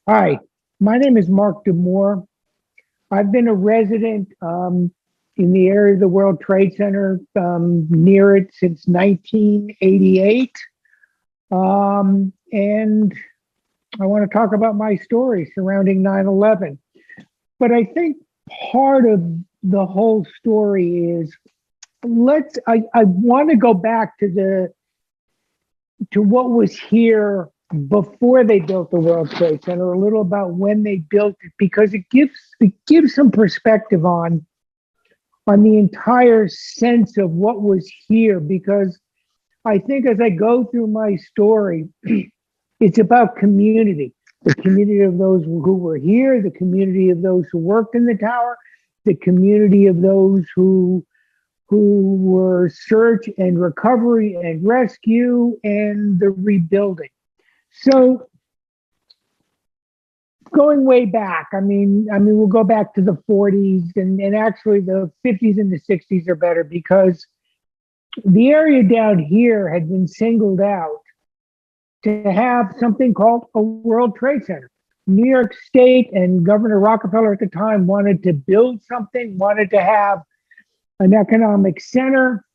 Hi, my name is Mark Demore. I've been a resident in the area of the World Trade Center, near it since 1988. And I want to talk about my story surrounding 9/11. But I think part of the whole story is I want to go back to what was here before they built the World Trade Center, a little about when they built it, because it gives some perspective on the entire sense of what was here. Because I think as I go through my story, it's about community, the community of those who were here, the community of those who worked in the tower, the community of those who were search and recovery and rescue and the rebuilding. So going way back, we'll go back to the 40s, and actually the 50s and the 60s are better, because the area down here had been singled out to have something called a World Trade Center. New York State and Governor Rockefeller at the time wanted to build something, wanted to have an economic center.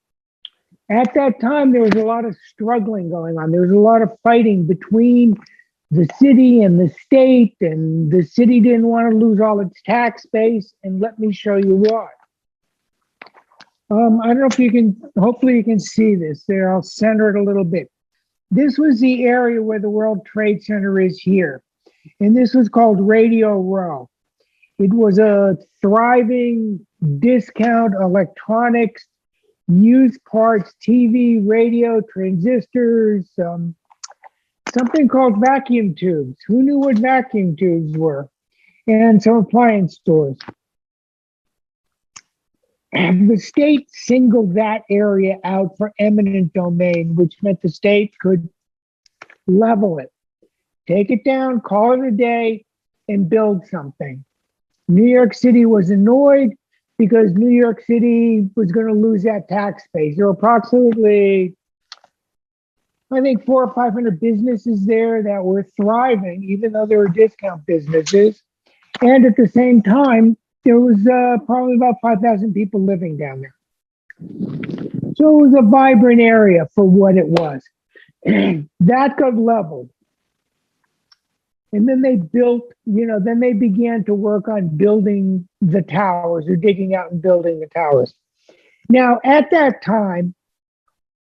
At that time, there was a lot of struggling going on. There was a lot of fighting between the city and the state, and the city didn't want to lose all its tax base. And let me show you why. I don't know if you can, hopefully you can see this there. I'll center it a little bit. This was the area where the World Trade Center is here. And this was called Radio Row. It was a thriving discount electronics, used parts, TV, radio, transistors, something called vacuum tubes. Who knew what vacuum tubes were? And some appliance stores. The state singled that area out for eminent domain, which meant the state could level it, take it down, call it a day, and build something. New York City was annoyed because New York City was going to lose that tax base. There were approximately, I think, 400 or 500 businesses there that were thriving, even though they were discount businesses. And at the same time, there was probably about 5,000 people living down there. So it was a vibrant area for what it was. That got leveled. And then they built, then they began to work on building the towers, or digging out and building the towers. Now, at that time,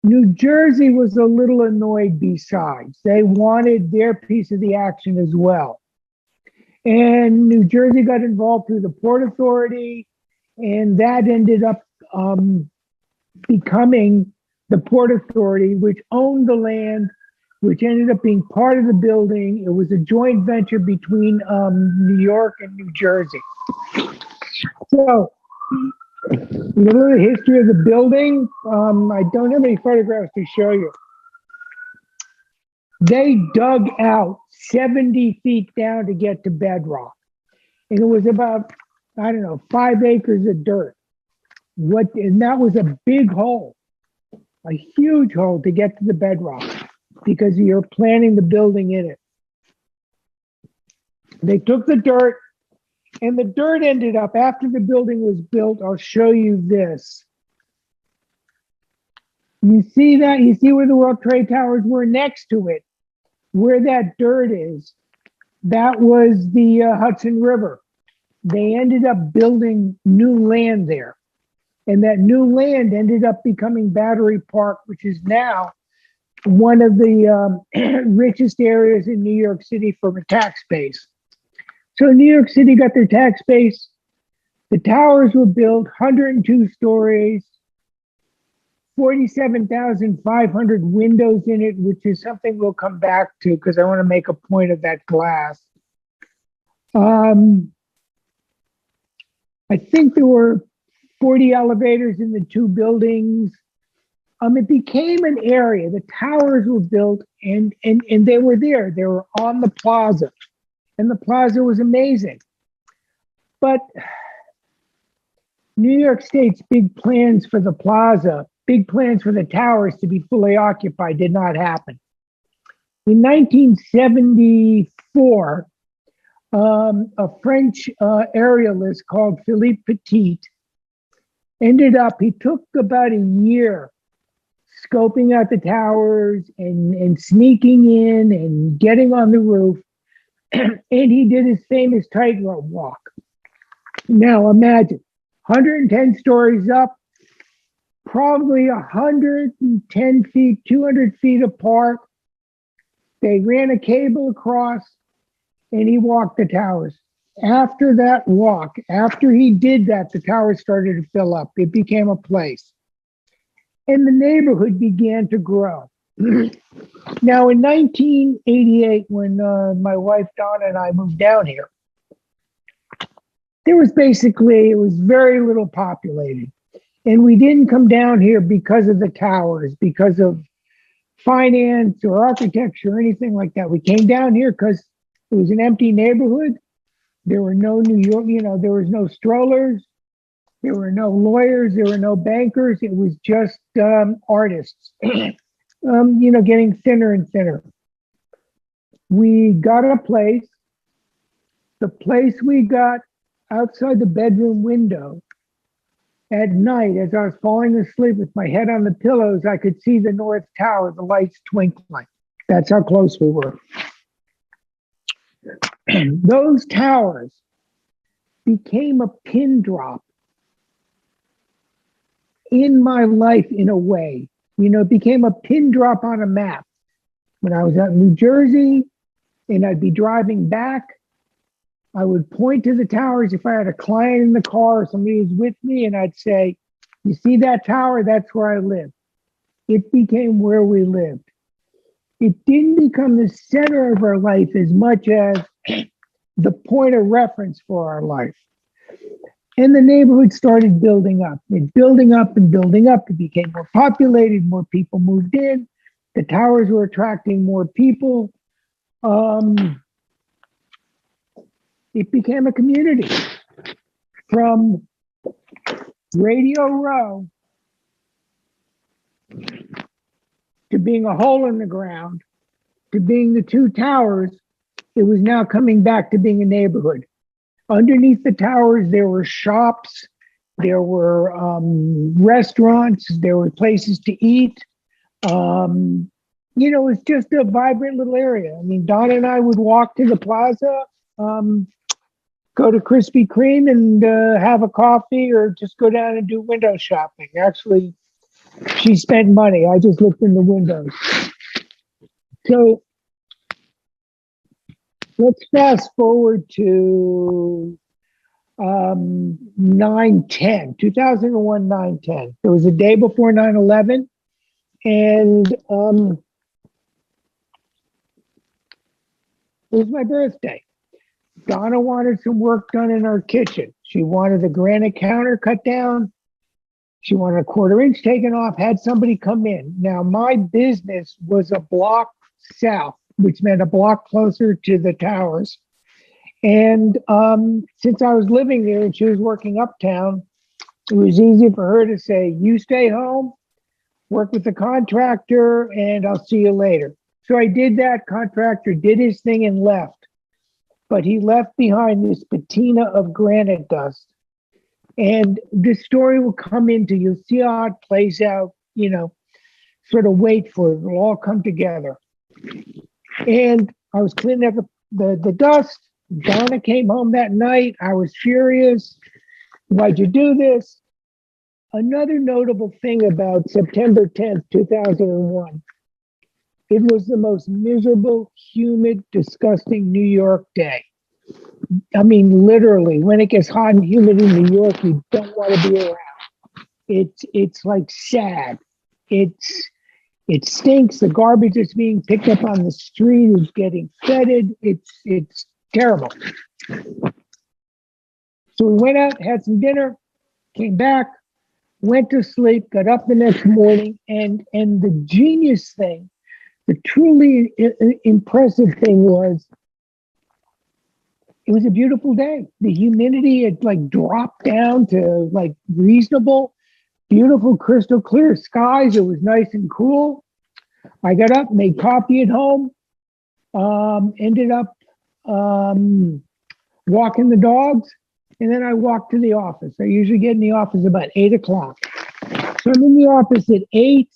New Jersey was a little annoyed besides. They wanted their piece of the action as well. And New Jersey got involved through the Port Authority, and that ended up becoming the Port Authority, which owned the land, which ended up being part of the building. It was a joint venture between New York and New Jersey. So, a little of the history of the building. I don't have any photographs to show you. They dug out 70 feet down to get to bedrock. And it was about, I don't know, 5 acres of dirt. And that was a big hole, a huge hole to get to the bedrock, because you're planting the building in it. They took the dirt, and the dirt ended up, after the building was built, I'll show you this. You see that? You see where the World Trade Towers were? Next to it, where that dirt is, that was the Hudson River. They ended up building new land there. And that new land ended up becoming Battery Park, which is now one of the richest areas in New York City from a tax base. So New York City got their tax base. The towers were built, 102 stories, 47,500 windows in it, which is something we'll come back to, because I want to make a point of that glass. I think there were 40 elevators in the two buildings. It became an area. The towers were built, and they were there. They were on the plaza, and the plaza was amazing. But New York State's big plans for the plaza, big plans for the towers to be fully occupied, did not happen. In 1974, A French aerialist called Philippe Petit. Ended up, he took about a year scoping out the towers and sneaking in and getting on the roof. And he did his famous tightrope walk. Now imagine 110 stories up, probably 110 feet, 200 feet apart. They ran a cable across and he walked the towers. After that walk, after he did that, the towers started to fill up. It became a place. And the neighborhood began to grow. Now, in 1988, when my wife Donna and I moved down here, there was basically, it was very little populated. And we didn't come down here because of the towers, because of finance or architecture or anything like that. We came down here because it was an empty neighborhood. There were no New York, there was no strollers. There were no lawyers. There were no bankers. It was just artists, getting thinner and thinner. We got a place. The place we got outside the bedroom window at night, as I was falling asleep with my head on the pillows, I could see the North Tower, the lights twinkling. That's how close we were. Those towers became a pin drop in my life in a way. It became a pin drop on a map. When I was out in New Jersey and I'd be driving back, I would point to the towers if I had a client in the car or somebody was with me, and I'd say, you see that tower? That's where I live. It became where we lived. It didn't become the center of our life as much as the point of reference for our life. And the neighborhood started building up. And building up and building up. It became more populated, more people moved in. The towers were attracting more people. It became a community. From Radio Row to being a hole in the ground to being the two towers, it was now coming back to being a neighborhood. Underneath the towers, there were shops, there were restaurants, there were places to eat. It's just a vibrant little area. I mean, Donna and I would walk to the plaza, go to Krispy Kreme and have a coffee, or just go down and do window shopping. Actually, she spent money. I just looked in the windows. So let's fast forward to 9/10, 2001, 9/10. It was the day before 9/11. And it was my birthday. Donna wanted some work done in our kitchen. She wanted the granite counter cut down. She wanted a 1/4 inch taken off, had somebody come in. Now, my business was a block south, which meant a block closer to the towers. And since I was living there and she was working uptown, it was easy for her to say, you stay home, work with the contractor, and I'll see you later. So I did that. Contractor did his thing and left. But he left behind this patina of granite dust. And this story will come into, you'll see how it plays out, sort of wait for it. It'll all come together. And I was cleaning up the dust. Donna came home that night. I was furious. Why'd you do this? Another notable thing about September 10th, 2001, it was the most miserable, humid, disgusting New York day. I mean, literally, when it gets hot and humid in New York, you don't want to be around. It's like sad. It stinks. The garbage that's being picked up on the street is getting fetid. It's terrible. So we went out, had some dinner, came back, went to sleep, got up the next morning, and the genius thing, the truly impressive thing was, it was a beautiful day. The humidity had dropped down to reasonable, beautiful, crystal clear skies. It was nice and cool. I got up, made coffee at home, ended up walking the dogs, and then I walk to the office. I usually get in the office about 8 o'clock. So I'm in the office at 8.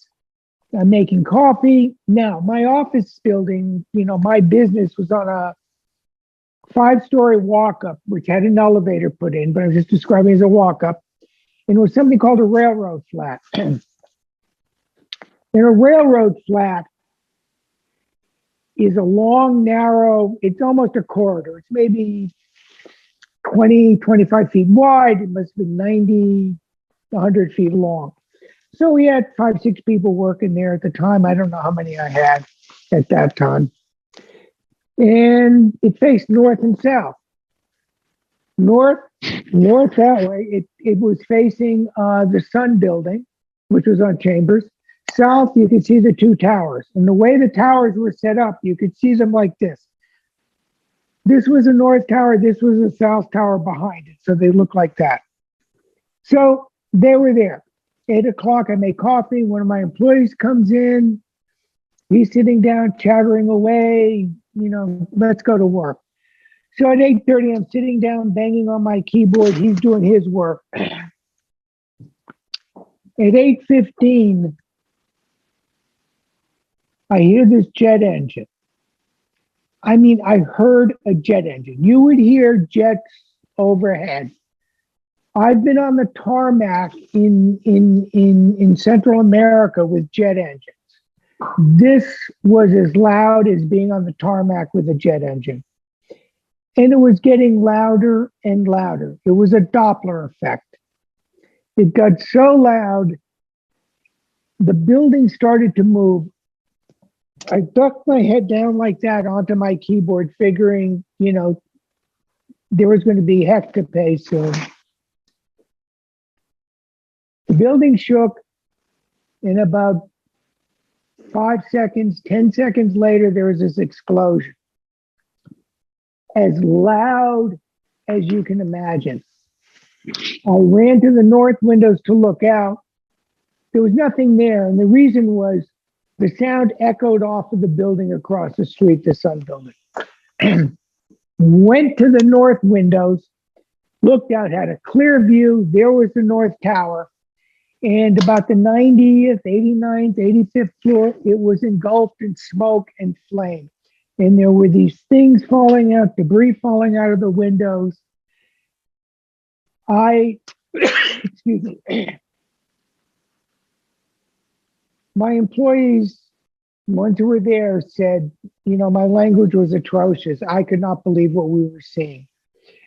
I'm making coffee. Now, my office building, my business was on a 5-story walk up, which had an elevator put in, but I was just describing it as a walk up. And it was something called a railroad flat. In a railroad flat is a long, narrow, it's almost a corridor. It's maybe 20, 25 feet wide. It must be 90, 100 feet long. So we had 5, 6 people working there at the time. I don't know how many I had at that time. And it faced north and south. North that way, it was facing the Sun building, which was on Chambers. South, you could see the 2 towers. And the way the towers were set up, you could see them like this. This was a north tower, this was a south tower behind it. So they looked like that. So they were there. 8 o'clock, I make coffee. One of my employees comes in. He's sitting down, chattering away, let's go to work. So at 8:30, I'm sitting down, banging on my keyboard. He's doing his work. At 8:15, I hear this jet engine. I mean, I heard a jet engine. You would hear jets overhead. I've been on the tarmac in Central America with jet engines. This was as loud as being on the tarmac with a jet engine. And it was getting louder and louder. It was a Doppler effect. It got so loud, the building started to move. I ducked my head down like that onto my keyboard, figuring, there was going to be heck to pay soon. The building shook, and about 5 seconds, 10 seconds later, there was this explosion. As loud as you can imagine. I ran to the north windows to look out. There was nothing there, and the reason was the sound echoed off of the building across the street, the Sun building. Went to the north windows, looked out, had a clear view. There was the North Tower. And about the 90th, 89th, 85th floor, it was engulfed in smoke and flame. And there were these things falling out, debris falling out of the windows. Excuse me. My employees, ones who were there, said, my language was atrocious. I could not believe what we were seeing.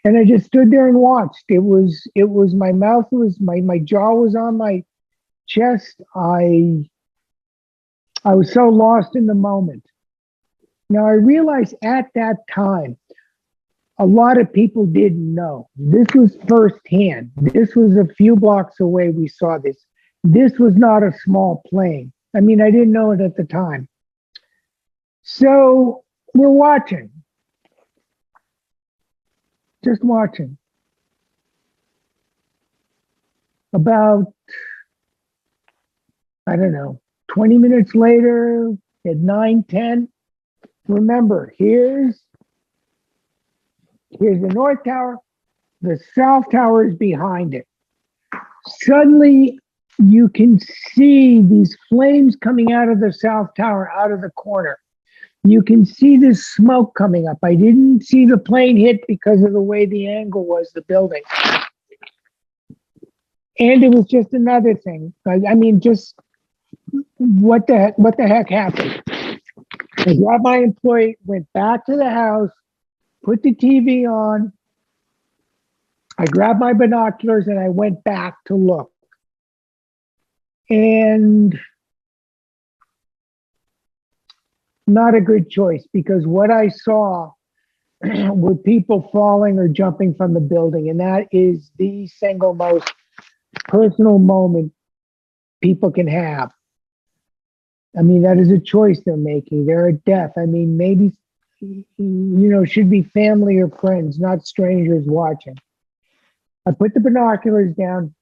And I just stood there and watched. It was my mouth was, my jaw was on my chest. I was so lost in the moment. Now I realized at that time, a lot of people didn't know. This was firsthand. This was a few blocks away we saw this. This was not a small plane. I mean, I didn't know it at the time. So we're watching. Just watching. About, 20 minutes later at 9:10, remember, here's the North Tower, the South Tower is behind it. Suddenly, you can see these flames coming out of the South Tower, out of the corner. You can see this smoke coming up. I didn't see the plane hit because of the way the angle was, the building. And it was just another thing. Just what the heck happened? I grabbed my employee, went back to the house, put the TV on. I grabbed my binoculars and I went back to look. And not a good choice, because what I saw were people falling or jumping from the building. And that is the single most personal moment people can have. That is a choice they're making. They're at death. Maybe, should be family or friends, not strangers watching. I put the binoculars down,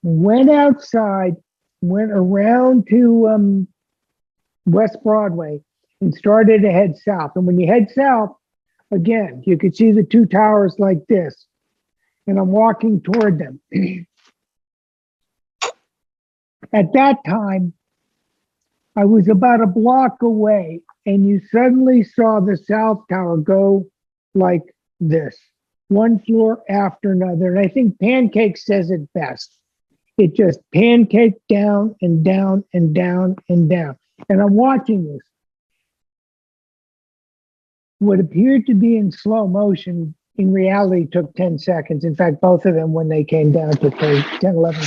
went outside, went around to West Broadway and started to head south. And when you head south, Again, you could see the two towers like this, and I'm walking toward them. At that time, I was about a block away, and you suddenly saw the South Tower go like this, one floor after another. And I think Pancake says it best. It just pancaked down and down and down and down. And I'm watching this. What appeared to be in slow motion in reality took 10 seconds. In fact, both of them, when they came down, took 10, 11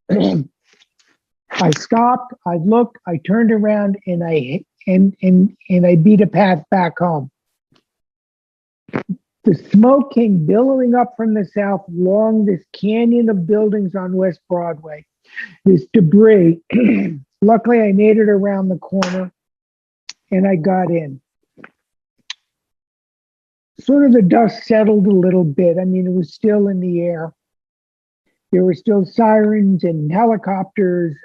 seconds. I stopped, I looked, I turned around, and I beat a path back home. The smoke came billowing up from the south along this canyon of buildings on West Broadway, this debris. Luckily, I made it around the corner and I got in. Sort of the dust settled a little bit. I mean, it was still in the air. There were still sirens and helicopters,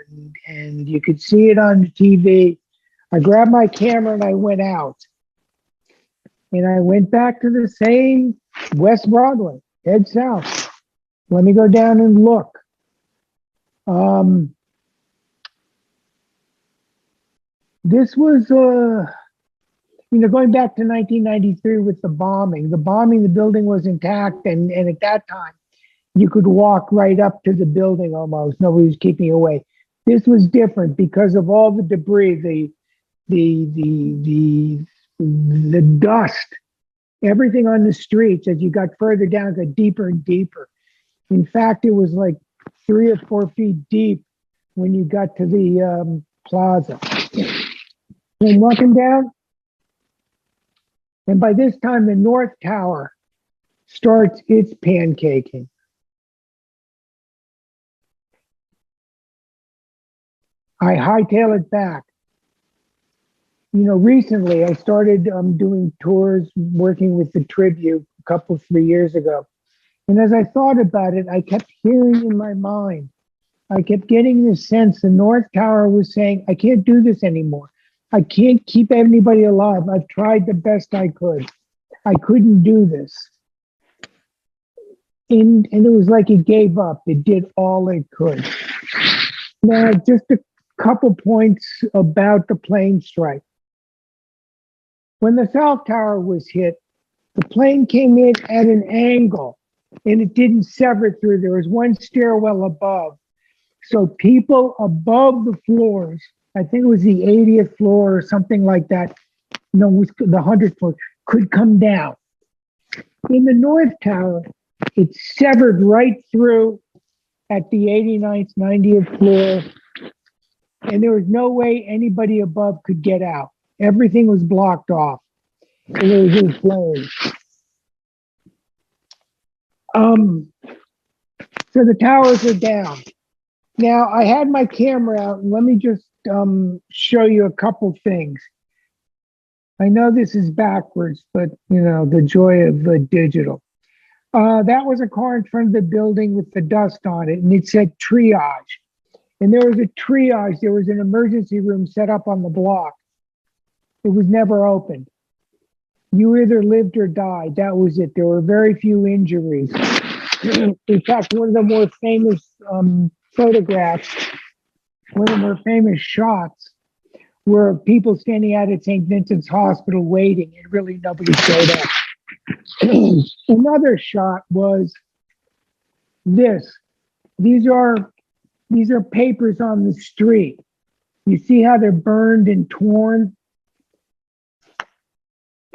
and you could see it on the TV. I grabbed my camera and I went out. And I went back to the same West Broadway, head south. Let me go down and look. This was, going back to 1993 with the bombing. The building was intact, and at that time, you could walk right up to the building almost. Nobody was keeping you away. This was different because of all the debris, the dust, everything on the streets as you got further down got deeper and deeper. In fact, it was like 3 or 4 feet deep when you got to the plaza. And walking down, and by this time the North Tower starts its pancaking. I hightail it back. Recently I started doing tours, working with the Tribute a 3 years ago. And as I thought about it, I kept hearing in my mind, I kept getting this sense the North Tower was saying, I can't do this anymore. I can't keep anybody alive. I've tried the best I could. I couldn't do this. And it was like it gave up. It did all it could. Now, just a couple points about the plane strike. When the South Tower was hit, the plane came in at an angle and it didn't sever through. There was one stairwell above. So people above the floors, I think it was the 80th floor or something like that, no, it was the 100th floor, could come down. In the North Tower, it severed right through at the 89th, 90th floor, and there was no way anybody above could get out. Everything was blocked off. And it was in flames. So the towers are down. Now, I had my camera out, and let me just show you a couple things. I know this is backwards, but, the joy of digital. That was a car in front of the building with the dust on it, and it said triage. And there was a triage. There was an emergency room set up on the block. It was never opened. You either lived or died. That was it. There were very few injuries. In fact, one of the more famous photographs, one of the more famous shots, were people standing out at St. Vincent's Hospital waiting, and really nobody showed up. Another shot was this. These are papers on the street. You see how they're burned and torn?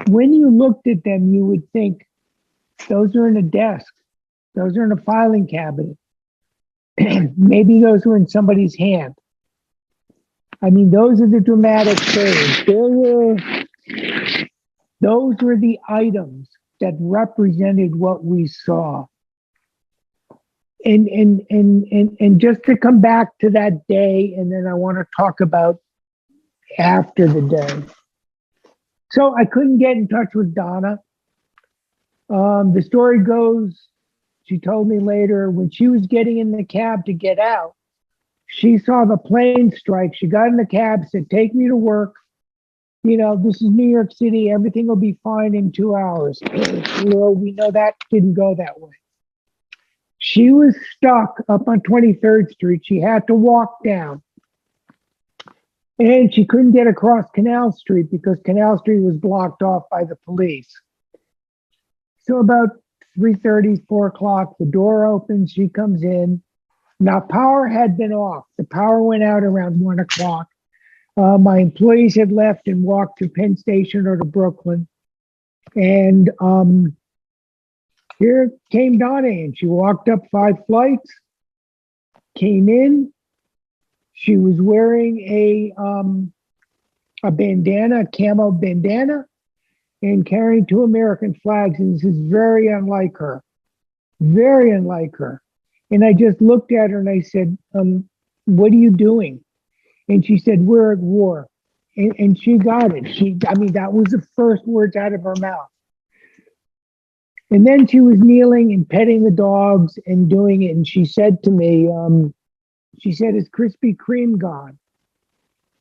When you looked at them, you would think those are in a desk. Those are in a filing cabinet. Maybe those were in somebody's hand. I mean, those are the dramatic things. Those were the items that represented what we saw. And just to come back to that day, and then I want to talk about after the day. So I couldn't get in touch with Donna. The story goes, she told me later, when she was getting in the cab to get out, she saw the plane strike. She got in the cab, said, take me to work. this is New York City. Everything will be fine in 2 hours. We know that didn't go that way. She was stuck up on 23rd Street. She had to walk down. And she couldn't get across Canal Street because Canal Street was blocked off by the police. So about 3:30, 4 o'clock, the door opens, she comes in. Now, power had been off. The power went out around 1 o'clock. My employees had left and walked to Penn Station or to Brooklyn. And here came Donna in. She walked up 5 flights, came in. She was wearing a bandana, a camo bandana, and carrying 2 American flags. And this is very unlike her, very unlike her. And I just looked at her and I said, what are you doing? And she said, we're at war. And she got it. That was the first words out of her mouth. And then she was kneeling and petting the dogs and doing it. And she said to me, she said, is Krispy Kreme gone?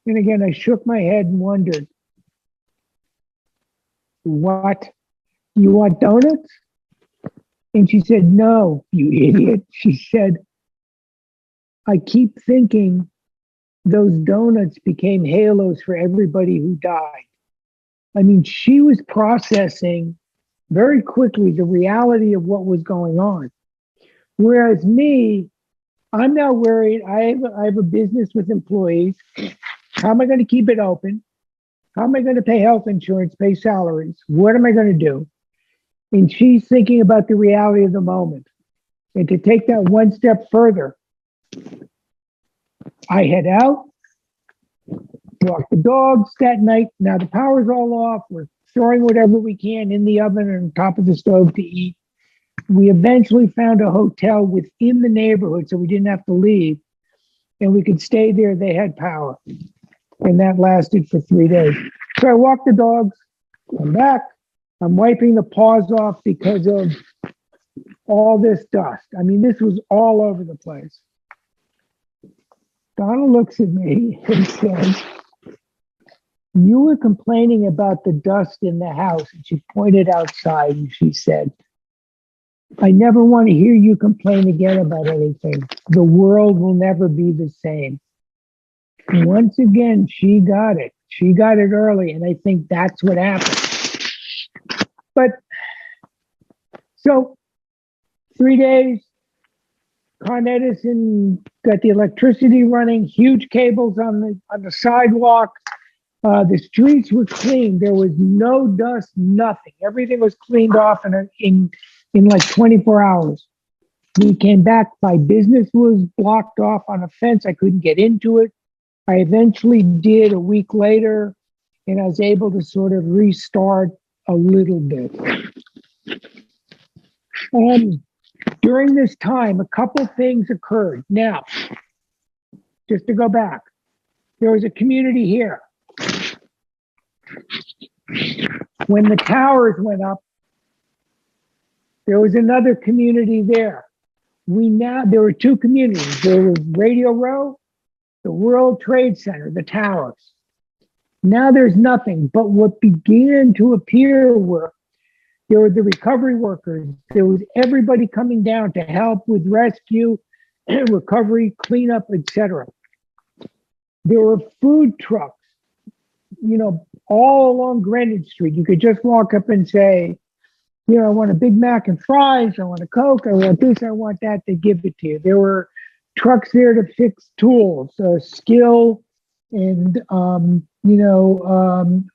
And again, I shook my head and wondered, what? You want donuts? And she said, no, you idiot. She said, I keep thinking those donuts became halos for everybody who died. She was processing very quickly the reality of what was going on. Whereas me, I'm now worried. I have a business with employees. How am I going to keep it open? How am I going to pay health insurance, pay salaries? What am I going to do? And she's thinking about the reality of the moment. And to take that one step further, I head out, walk the dogs that night. Now the power's all off. We're throwing whatever we can in the oven and on top of the stove to eat. We eventually found a hotel within the neighborhood, so we didn't have to leave. And we could stay there. They had power. And that lasted for 3 days. So I walk the dogs, come back. I'm wiping the paws off because of all this dust. This was all over the place. Donna looks at me and says, you were complaining about the dust in the house. And she pointed outside and she said, I never want to hear you complain again about anything. The world will never be the same. And once again, she got it. She got it early. And I think that's what happened. But so 3 days, Con Edison got the electricity running, huge cables on the sidewalk. The streets were clean. There was no dust, nothing. Everything was cleaned off in like 24 hours. We came back. My business was blocked off on a fence. I couldn't get into it. I eventually did a week later, and I was able to sort of restart a little bit. During this time, a couple things occurred. Now, just to go back, there was a community here. When the towers went up, there was another community there. There were 2 communities. There was Radio Row, the World Trade Center, the towers. Now there's nothing. But what began to appear there were the recovery workers. There was everybody coming down to help with rescue, recovery, cleanup, etc. There were food trucks, all along Greenwich Street. You could just walk up and say, I want a Big Mac and fries. I want a Coke. I want this. I want that. They give it to you. There were trucks there to fix tools, skill, and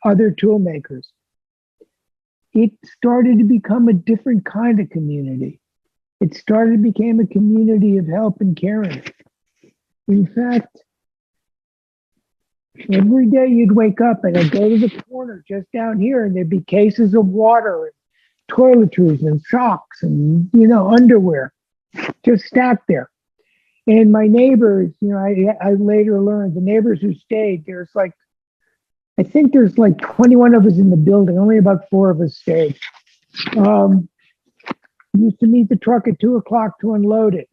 other tool makers. It started to become a different kind of community. It became a community of help and caring. In fact, every day you'd wake up and I'd go to the corner just down here and there'd be cases of water and toiletries and socks and, underwear just stacked there. And my neighbors, I later learned the neighbors who stayed, I think there's 21 of us in the building. Only about 4 of us stayed. Used to meet the truck at 2 o'clock to unload it.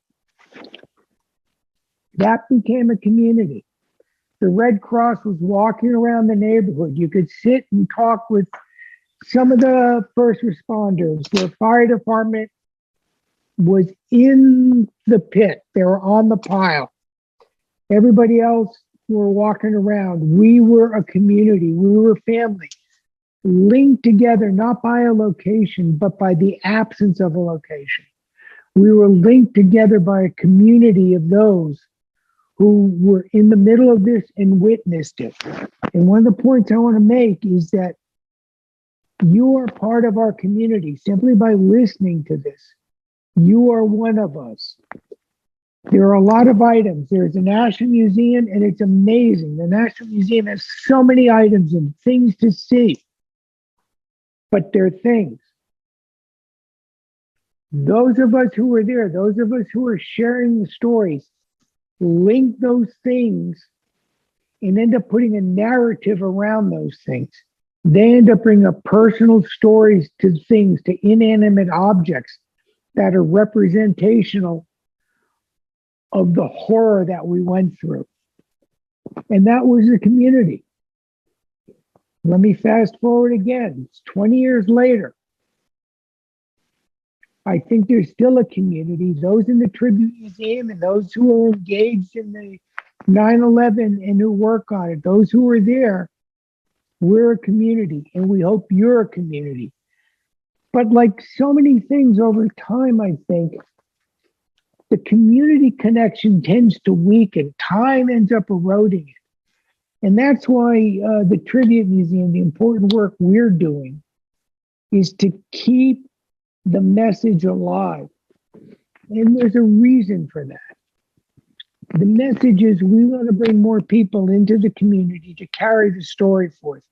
That became a community. The Red Cross was walking around the neighborhood. You could sit and talk with some of the first responders. The fire department was in the pit. They were on the pile. Everybody else were walking around. We were a community. We were family, linked together, not by a location, but by the absence of a location. We were linked together by a community of those who were in the middle of this and witnessed it. And one of the points I want to make is that you are part of our community simply by listening to this. You are one of us. There are a lot of items. There's a National Museum, and it's amazing. The National Museum has so many items and things to see, but they're things. Those of us who were there, those of us who are sharing the stories, link those things and end up putting a narrative around those things. They end up bringing up personal stories to things, to inanimate objects that are representational of the horror that we went through. And that was the community. Let me fast forward again. It's 20 years later. I think there's still a community, those in the Tribute Museum and those who are engaged in the 9/11 and who work on it, those who are there, we're a community, and we hope you're a community. But like so many things over time, I think the community connection tends to weaken. Time ends up eroding it. And that's why the Tribute Museum, the important work we're doing is to keep the message alive. And there's a reason for that. The message is we want to bring more people into the community to carry the story forth.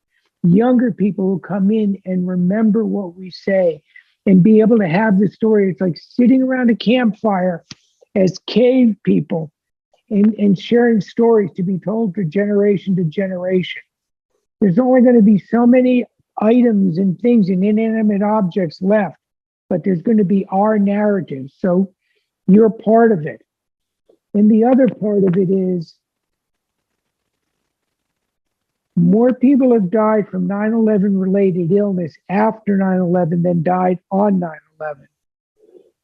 Younger people who come in and remember what we say and be able to have the story. It's like sitting around a campfire as cave people and sharing stories to be told for generation to generation. There's only going to be so many items and things and inanimate objects left, but there's going to be our narrative. So you're part of it. And the other part of it is more people have died from 9/11 related illness after 9/11 than died on 9/11.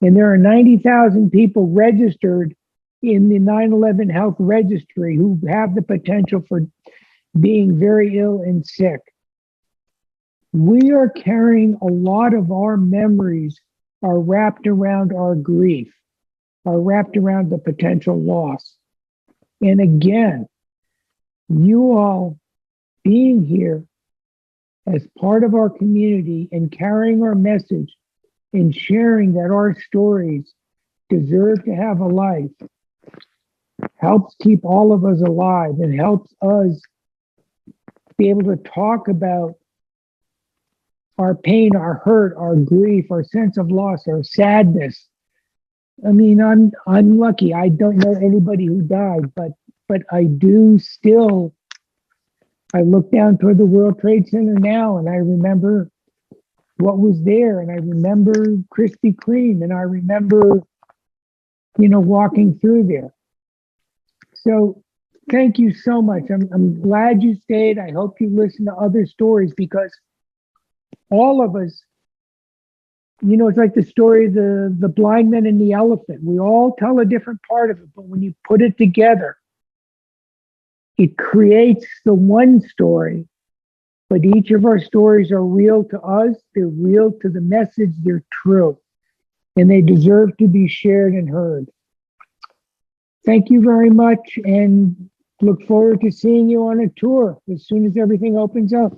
And there are 90,000 people registered in the 9/11 health registry who have the potential for being very ill and sick. We are carrying a lot of our memories are wrapped around our grief, are wrapped around the potential loss. And again, you all being here as part of our community and carrying our message and sharing that our stories deserve to have a life helps keep all of us alive and helps us be able to talk about our pain, our hurt, our grief, our sense of loss, our sadness. I mean, I'm lucky. I don't know anybody who died, but I do still. I look down toward the World Trade Center now, and I remember what was there, and I remember Krispy Kreme, and I remember, walking through there. So, thank you so much. I'm glad you stayed. I hope you listen to other stories because all of us, it's like the story of the blind man and the elephant. We all tell a different part of it, but when you put it together, it creates the one story. But each of our stories are real to us. They're real to the message. They're true. And they deserve to be shared and heard. Thank you very much, and look forward to seeing you on a tour as soon as everything opens up.